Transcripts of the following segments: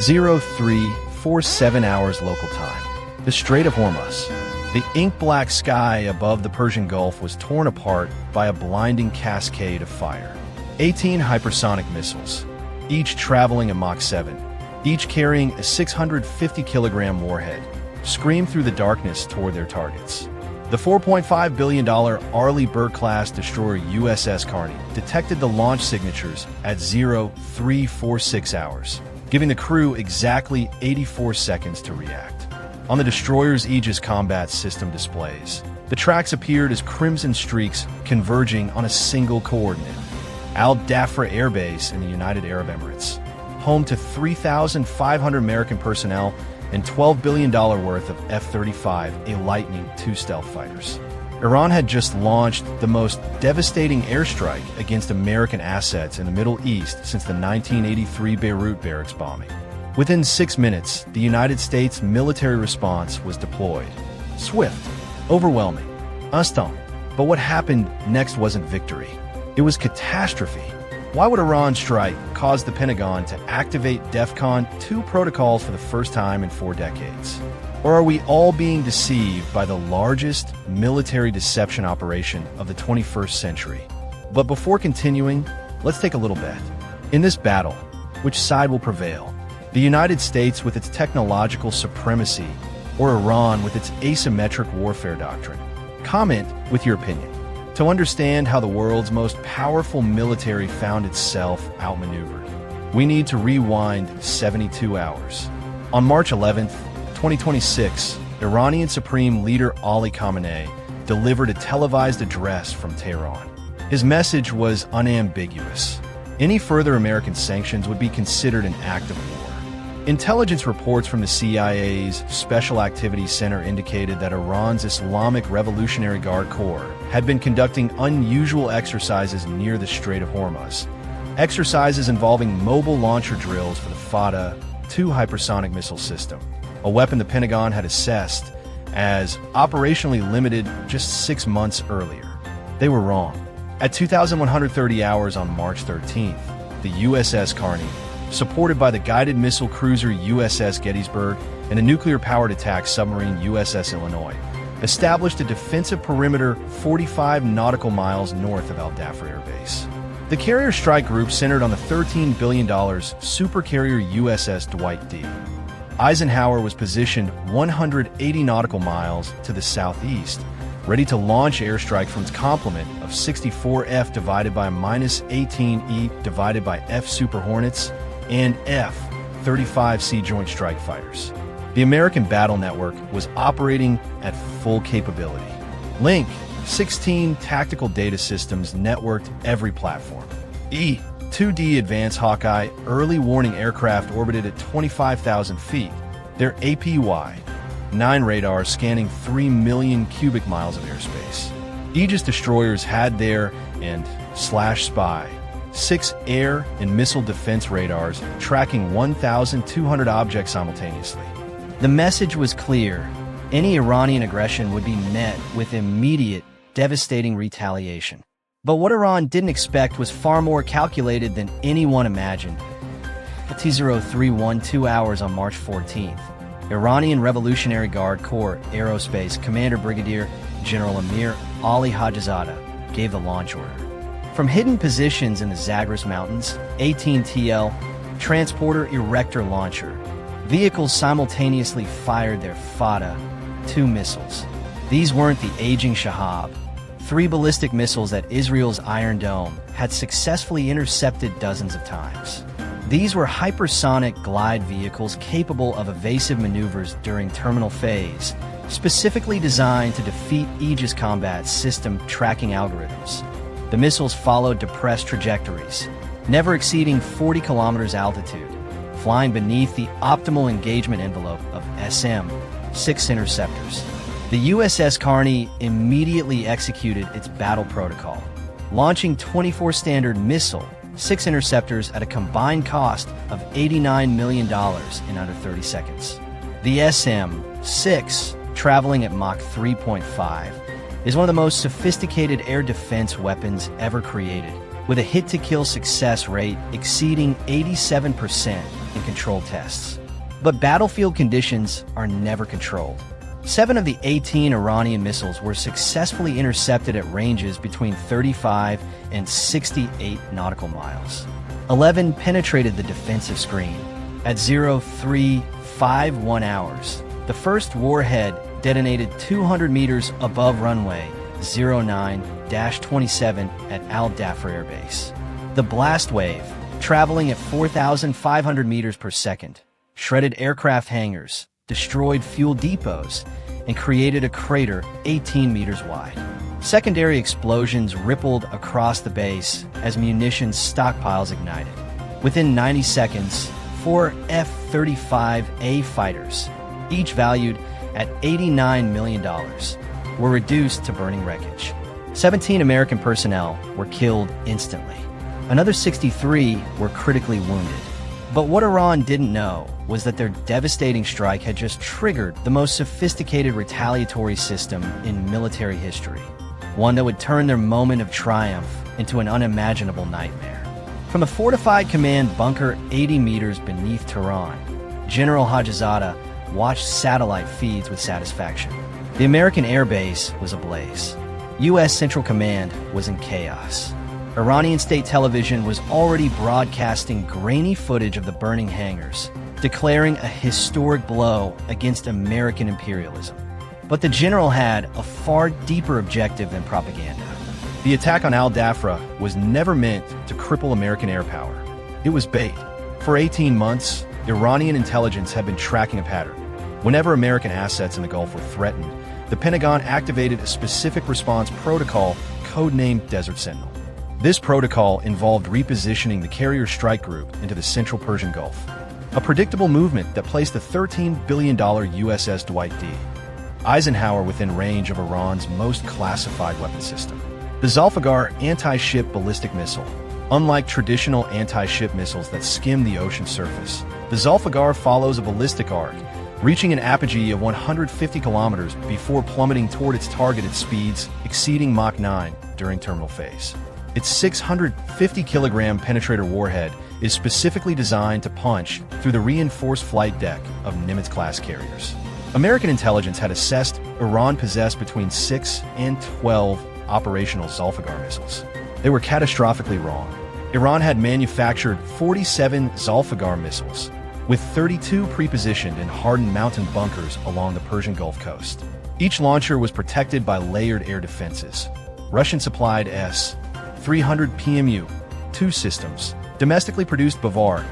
0347 hours local time. The Strait of Hormuz. The ink-black sky above the Persian Gulf was torn apart by a blinding cascade of fire. 18 hypersonic missiles, each traveling at Mach 7, each carrying a 650-kilogram warhead, screamed through the darkness toward their targets. The $4.5 billion Arleigh Burke-class destroyer USS Carney detected the launch signatures at 0346 hours, giving the crew exactly 84 seconds to react. On the destroyer's Aegis combat system displays, the tracks appeared as crimson streaks converging on a single coordinate. Al Dhafra Air Base in the United Arab Emirates, home to 3,500 American personnel and $12 billion worth of F-35, a Lightning II stealth fighters. Iran had just launched the most devastating airstrike against American assets in the Middle East since the 1983 Beirut barracks bombing. Within 6 minutes, the United States military response was deployed. Swift, overwhelming, instant. But what happened next wasn't victory. It was catastrophe. Why would Iran's strike cause the Pentagon to activate DEFCON 2 protocols for the first time in 4 decades? Or are we all being deceived by the largest military deception operation of the 21st century? But before continuing, let's take a little bet. In this battle, which side will prevail? The United States with its technological supremacy, or Iran with its asymmetric warfare doctrine? Comment with your opinion. To understand how the world's most powerful military found itself outmaneuvered, we need to rewind 72 hours. On March 11th, 2026, Iranian Supreme Leader Ali Khamenei delivered a televised address from Tehran. His message was unambiguous. Any further American sanctions would be considered an act of war. Intelligence reports from the CIA's Special Activities Center indicated that Iran's Islamic Revolutionary Guard Corps had been conducting unusual exercises near the Strait of Hormuz. Exercises involving mobile launcher drills for the Fateh-2 hypersonic missile system, a weapon the Pentagon had assessed as operationally limited just 6 months earlier. They were wrong. At 2,130 hours on March 13th, the USS Carney, supported by the guided missile cruiser USS Gettysburg and the nuclear-powered attack submarine USS Illinois, established a defensive perimeter 45 nautical miles north of Al Dhafra Air Base. The carrier strike group centered on the $13 billion supercarrier USS Dwight D. Eisenhower was positioned 180 nautical miles to the southeast, ready to launch airstrike from its complement of 64F divided by -18E divided by F Super Hornets and F-35C Joint Strike Fighters. The American Battle Network was operating at full capability. Link, 16 tactical data systems networked every platform. E-2D Advanced Hawkeye early warning aircraft orbited at 25,000 feet. Their APY-9 radars scanning 3 million cubic miles of airspace. Aegis destroyers had their /Spy 6 air and missile defense radars tracking 1,200 objects simultaneously. The message was clear. Any Iranian aggression would be met with immediate, devastating retaliation. But what Iran didn't expect was far more calculated than anyone imagined. At 0312 hours on March 14th, Iranian Revolutionary Guard Corps Aerospace Commander Brigadier General Amir Ali Hajizadeh gave the launch order. From hidden positions in the Zagros Mountains, 18TL, transporter erector launcher, vehicles simultaneously fired their Fateh-2 missiles. These weren't the aging Shahab. 3 ballistic missiles that Israel's Iron Dome had successfully intercepted dozens of times. These were hypersonic glide vehicles capable of evasive maneuvers during terminal phase, specifically designed to defeat Aegis combat system tracking algorithms. The missiles followed depressed trajectories, never exceeding 40 kilometers altitude, flying beneath the optimal engagement envelope of SM-6 interceptors. The USS Carney immediately executed its battle protocol, launching 24 Standard Missile 6 interceptors at a combined cost of $89 million in under 30 seconds. The SM-6, traveling at Mach 3.5, is one of the most sophisticated air defense weapons ever created, with a hit-to-kill success rate exceeding 87% in controlled tests. But battlefield conditions are never controlled. 7 of the 18 Iranian missiles were successfully intercepted at ranges between 35 and 68 nautical miles. 11 penetrated the defensive screen. At 0351 hours, the first warhead detonated 200 meters above runway 09-27 at Al Dhafra Air Base. The blast wave, traveling at 4,500 meters per second, shredded aircraft hangars, destroyed fuel depots, and created a crater 18 meters wide. Secondary explosions rippled across the base as munitions stockpiles ignited. Within 90 seconds, 4 F-35A fighters, each valued at $89 million, were reduced to burning wreckage. 17 American personnel were killed instantly. Another 63 were critically wounded. But what Iran didn't know was that their devastating strike had just triggered the most sophisticated retaliatory system in military history, one that would turn their moment of triumph into an unimaginable nightmare. From a fortified command bunker 80 meters beneath Tehran, General Hajizadeh watched satellite feeds with satisfaction. The American air base was ablaze. U.S. Central Command was in chaos. Iranian state television was already broadcasting grainy footage of the burning hangars, declaring a historic blow against American imperialism. But the general had a far deeper objective than propaganda. The attack on Al Dhafra was never meant to cripple American air power. It was bait. For 18 months, Iranian intelligence had been tracking a pattern. Whenever American assets in the Gulf were threatened, the Pentagon activated a specific response protocol codenamed Desert Sentinel. This protocol involved repositioning the carrier strike group into the central Persian Gulf, a predictable movement that placed the $13 billion USS Dwight D. Eisenhower within range of Iran's most classified weapon system. The Zolfaghar anti-ship ballistic missile. Unlike traditional anti-ship missiles that skim the ocean surface, the Zolfaghar follows a ballistic arc, reaching an apogee of 150 kilometers before plummeting toward its targeted speeds exceeding Mach 9 during terminal phase. Its 650-kilogram penetrator warhead is specifically designed to punch through the reinforced flight deck of Nimitz-class carriers. American intelligence had assessed Iran possessed between 6 and 12 operational Zolfaghar missiles. They were catastrophically wrong. Iran had manufactured 47 Zolfaghar missiles, with 32 pre-positioned in hardened mountain bunkers along the Persian Gulf coast. Each launcher was protected by layered air defenses. Russian-supplied S-300 PMU-2 systems, domestically produced Bavar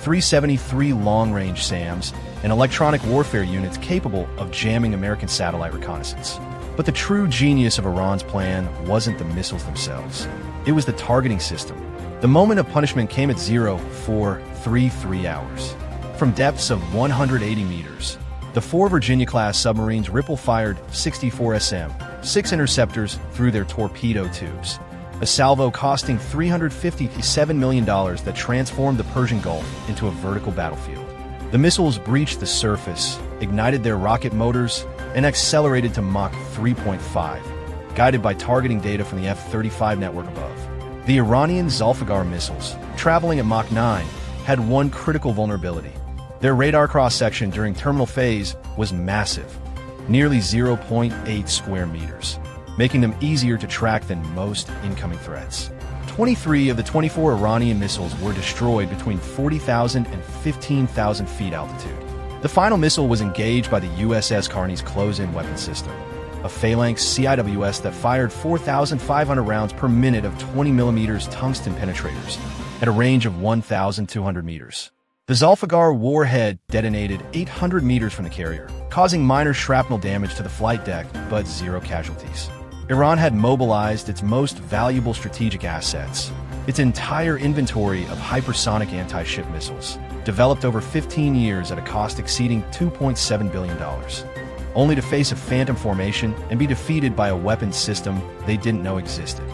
373 long-range SAMs, and electronic warfare units capable of jamming American satellite reconnaissance. But the true genius of Iran's plan wasn't the missiles themselves. It was the targeting system. The moment of punishment came at 0433 hours. From depths of 180 meters, the 4 Virginia-class submarines ripple-fired 64 SM-6 interceptors through their torpedo tubes, a salvo costing $357 million that transformed the Persian Gulf into a vertical battlefield. The missiles breached the surface, ignited their rocket motors, and accelerated to Mach 3.5, guided by targeting data from the F-35 network above. The Iranian Zolfaghar missiles, traveling at Mach 9, had one critical vulnerability. Their radar cross-section during terminal phase was massive, nearly 0.8 square meters, making them easier to track than most incoming threats. 23 of the 24 Iranian missiles were destroyed between 40,000 and 15,000 feet altitude. The final missile was engaged by the USS Carney's close-in weapon system, a phalanx CIWS that fired 4,500 rounds per minute of 20mm tungsten penetrators at a range of 1,200 meters. The Zolfaghar warhead detonated 800 meters from the carrier, causing minor shrapnel damage to the flight deck but 0 casualties. Iran had mobilized its most valuable strategic assets, its entire inventory of hypersonic anti-ship missiles, developed over 15 years at a cost exceeding $2.7 billion, only to face a phantom formation and be defeated by a weapons system they didn't know existed.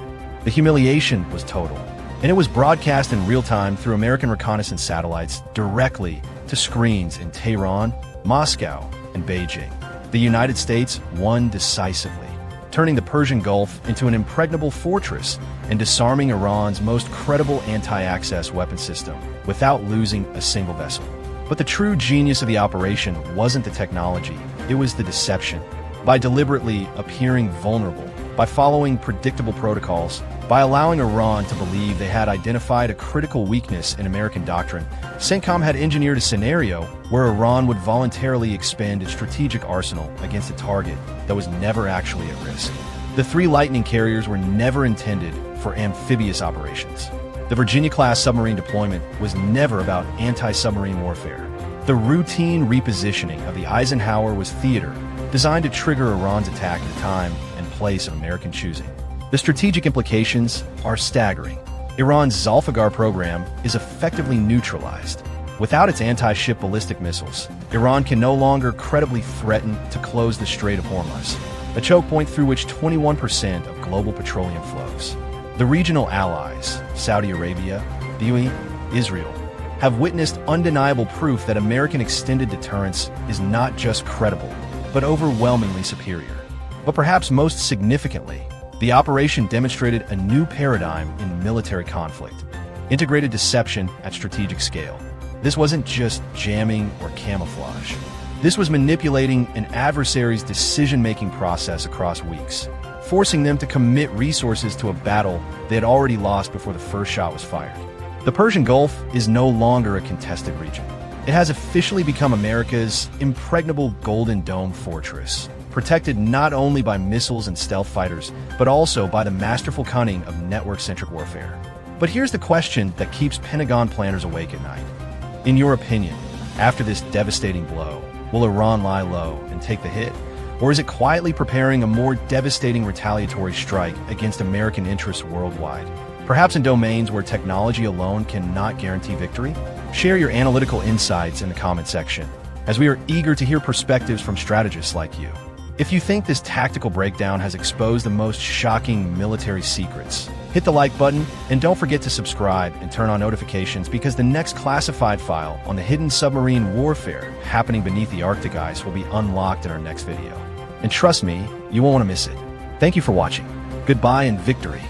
The humiliation was total, and it was broadcast in real time through American reconnaissance satellites directly to screens in Tehran, Moscow, and Beijing. The United States won decisively, turning the Persian Gulf into an impregnable fortress and disarming Iran's most credible anti-access weapon system without losing a single vessel. But the true genius of the operation wasn't the technology, it was the deception. By deliberately appearing vulnerable, by following predictable protocols, by allowing Iran to believe they had identified a critical weakness in American doctrine, CENTCOM had engineered a scenario where Iran would voluntarily expend its strategic arsenal against a target that was never actually at risk. The 3 Lightning carriers were never intended for amphibious operations. The Virginia-class submarine deployment was never about anti-submarine warfare. The routine repositioning of the Eisenhower was theater, designed to trigger Iran's attack at a time and place of American choosing. The strategic implications are staggering. Iran's Zolfaghar program is effectively neutralized. Without its anti-ship ballistic missiles, Iran can no longer credibly threaten to close the Strait of Hormuz, a choke point through which 21% of global petroleum flows. The regional allies, Saudi Arabia, the UAE, Israel, have witnessed undeniable proof that American extended deterrence is not just credible, but overwhelmingly superior. But perhaps most significantly, the operation demonstrated a new paradigm in military conflict: integrated deception at strategic scale. This wasn't just jamming or camouflage. This was manipulating an adversary's decision-making process across weeks, forcing them to commit resources to a battle they had already lost before the first shot was fired. The Persian Gulf is no longer a contested region. It has officially become America's impregnable Golden Dome fortress, protected not only by missiles and stealth fighters, but also by the masterful cunning of network-centric warfare. But here's the question that keeps Pentagon planners awake at night. In your opinion, after this devastating blow, will Iran lie low and take the hit? Or is it quietly preparing a more devastating retaliatory strike against American interests worldwide? Perhaps in domains where technology alone cannot guarantee victory? Share your analytical insights in the comment section, as we are eager to hear perspectives from strategists like you. If you think this tactical breakdown has exposed the most shocking military secrets, hit the like button and don't forget to subscribe and turn on notifications, because the next classified file on the hidden submarine warfare happening beneath the Arctic ice will be unlocked in our next video. And trust me, you won't want to miss it. Thank you for watching. Goodbye and victory.